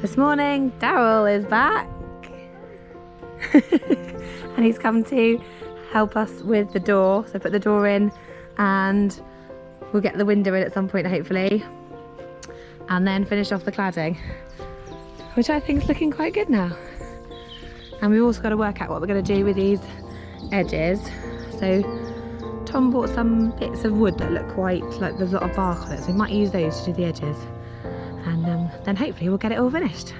This morning, Darryl is back. And he's come to help us with the door. So put the door in and we'll get the window in at some point, hopefully. And then finish off the cladding, which I think is looking quite good now. And we've also got to work out what we're going to do with these edges. So Tom bought some bits of wood that look quite like there's a lot of bark on it, so we might use those to do the edges. And then hopefully we'll get it all finished.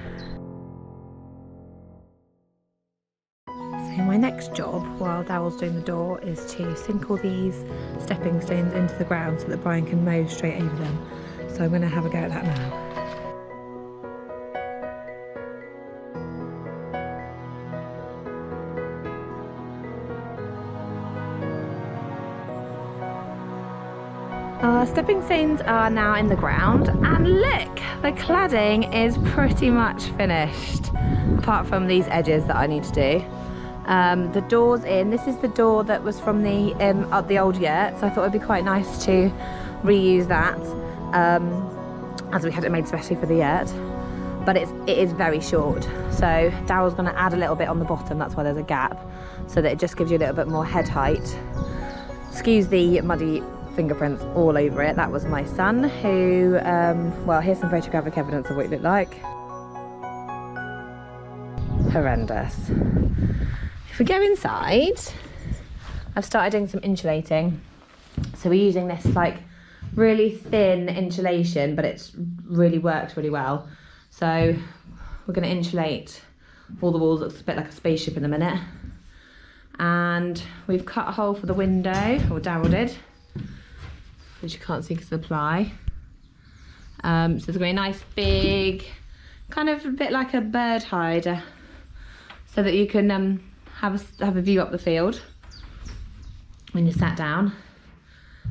So my next job while Darryl's doing the door is to sink all these stepping stones into the ground so that Brian can mow straight over them. So I'm going to have a go at that now. Our stepping stones are now in the ground, and look, the cladding is pretty much finished, apart from these edges that I need to do. The door's in. This is the door that was from the old yurt, so I thought it'd be quite nice to reuse that, as we had it made especially for the yurt. But it is very short, so Darryl's going to add a little bit on the bottom. That's why there's a gap, so that it just gives you a little bit more head height. Excuse the muddy fingerprints all over it. That was my son who, well, here's some photographic evidence of what it looked like. Horrendous. If we go inside, I've started doing some insulating. So we're using this like really thin insulation, but it's really worked really well. So we're going to insulate all the walls. Looks a bit like a spaceship in a minute. And we've cut a hole for the window, or Darryl did, which you can't see because of the ply. So there's going to be a nice big, kind of a bit like a bird hider, so that you can have a view up the field when you're sat down.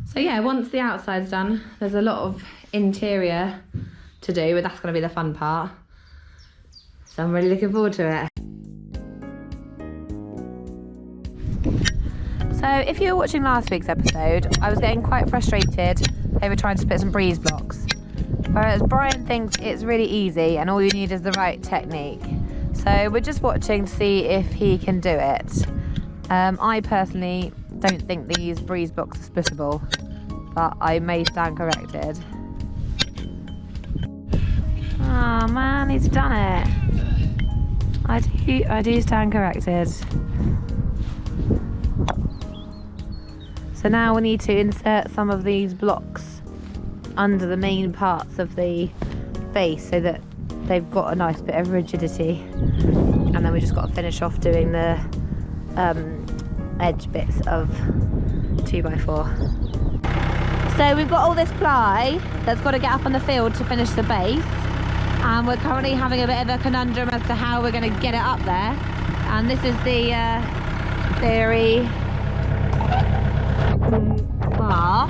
So yeah, once the outside's done, there's a lot of interior to do, but that's going to be the fun part. So I'm really looking forward to it. So if you were watching last week's episode, I was getting quite frustrated over trying to put some breeze blocks. Whereas Brian thinks it's really easy and all you need is the right technique. So we're just watching to see if he can do it. I personally don't think these breeze blocks are splittable, but I may stand corrected. Oh man, he's done it. I do stand corrected. So now we need to insert some of these blocks under the main parts of the base so that they've got a nice bit of rigidity. And then we just got to finish off doing the edge bits of 2x4. So we've got all this ply that's got to get up on the field to finish the base. And we're currently having a bit of a conundrum as to how we're going to get it up there. And this is the theory bar.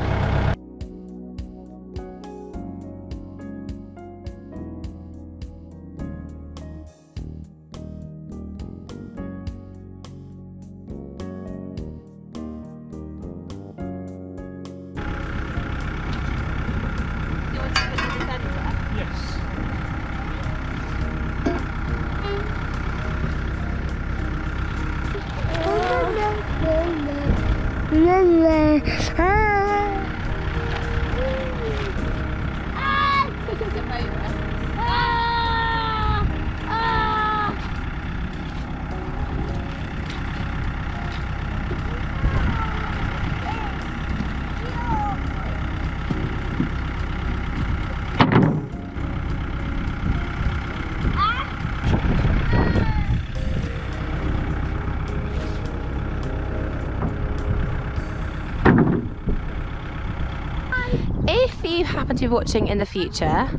If you happen to be watching in the future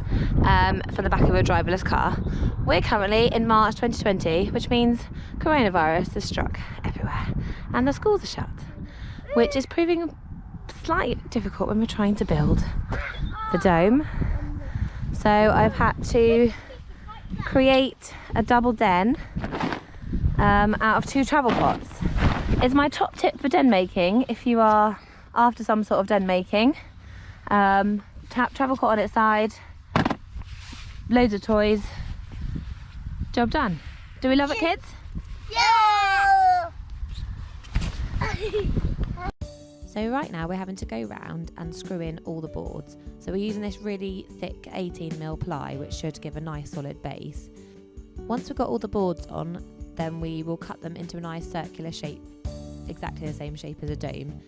from the back of a driverless car, we're currently in March 2020, which means coronavirus has struck everywhere and the schools are shut, which is proving slightly difficult when we're trying to build the dome. So I've had to create a double den out of 2 travel pots. It's my top tip for den making if you are after some sort of den making. Travel pot on its side, loads of toys. Job done. Do we love it, kids? Yeah! So right now we're having to go round and screw in all the boards. So we're using this really thick 18mm ply, which should give a nice solid base. Once we've got all the boards on, then we will cut them into a nice circular shape, exactly the same shape as a dome,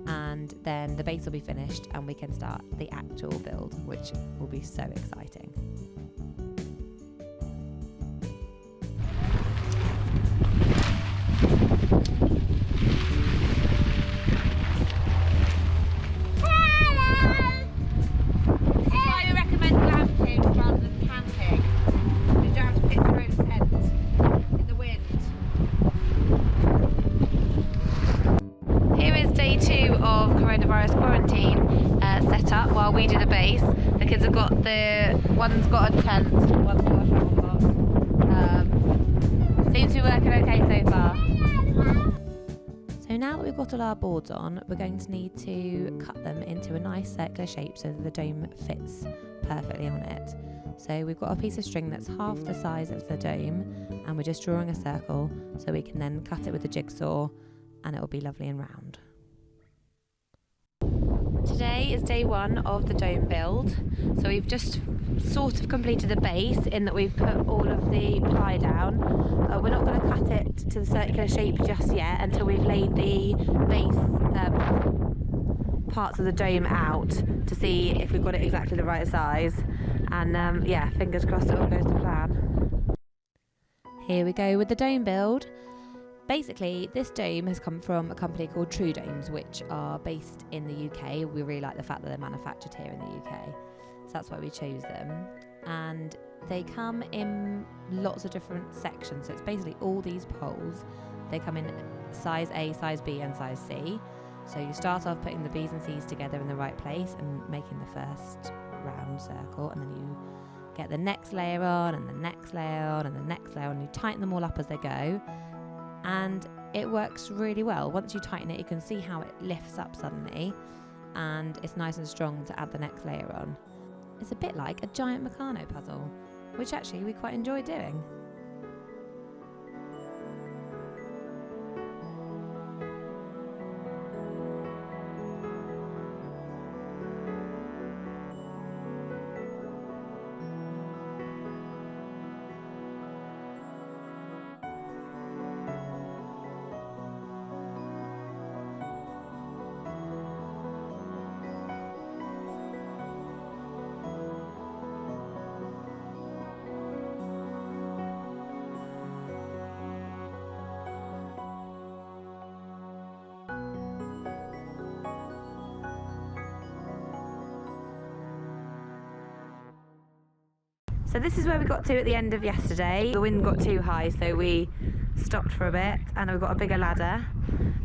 and then the base will be finished and we can start the actual build, which will be so exciting. While we do the base, the kids have got one's got a tent, one's got a travel box. Seems to be working okay so far. So now that we've got all our boards on, we're going to need to cut them into a nice circular shape so that the dome fits perfectly on it. So we've got a piece of string that's half the size of the dome, and we're just drawing a circle so we can then cut it with a jigsaw and it will be lovely and round. Today is day one of the dome build, so we've just sort of completed the base in that we've put all of the ply down. We're not going to cut it to the circular shape just yet until we've laid the base parts of the dome out to see if we've got it exactly the right size, and yeah, fingers crossed it all goes to plan. Here we go with the dome build. Basically, this dome has come from a company called TruDomes, which are based in the UK. We really like the fact that they're manufactured here in the UK, so that's why we chose them. And they come in lots of different sections, so it's basically all these poles. They come in size A, size B and size C. So you start off putting the B's and C's together in the right place and making the first round circle, and then you get the next layer on and the next layer on and the next layer on, and you tighten them all up as they go. And it works really well. Once you tighten it, you can see how it lifts up suddenly, and it's nice and strong to add the next layer on. It's a bit like a giant meccano puzzle, which actually we quite enjoy doing. So this is where we got to at the end of yesterday. The wind got too high, so we stopped for a bit, and we've got a bigger ladder,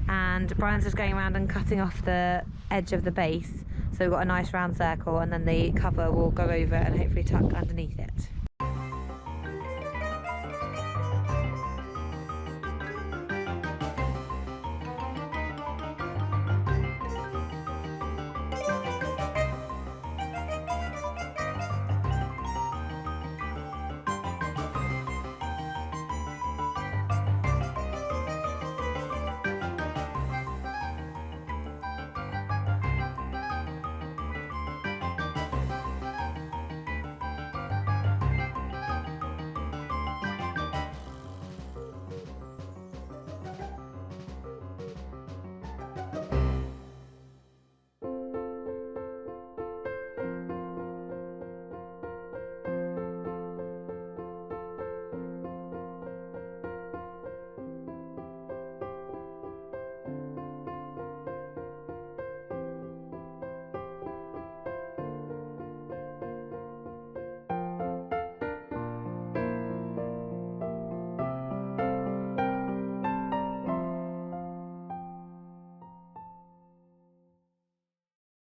and Brian's just going around and cutting off the edge of the base, so we've got a nice round circle, and then the cover will go over and hopefully tuck underneath it.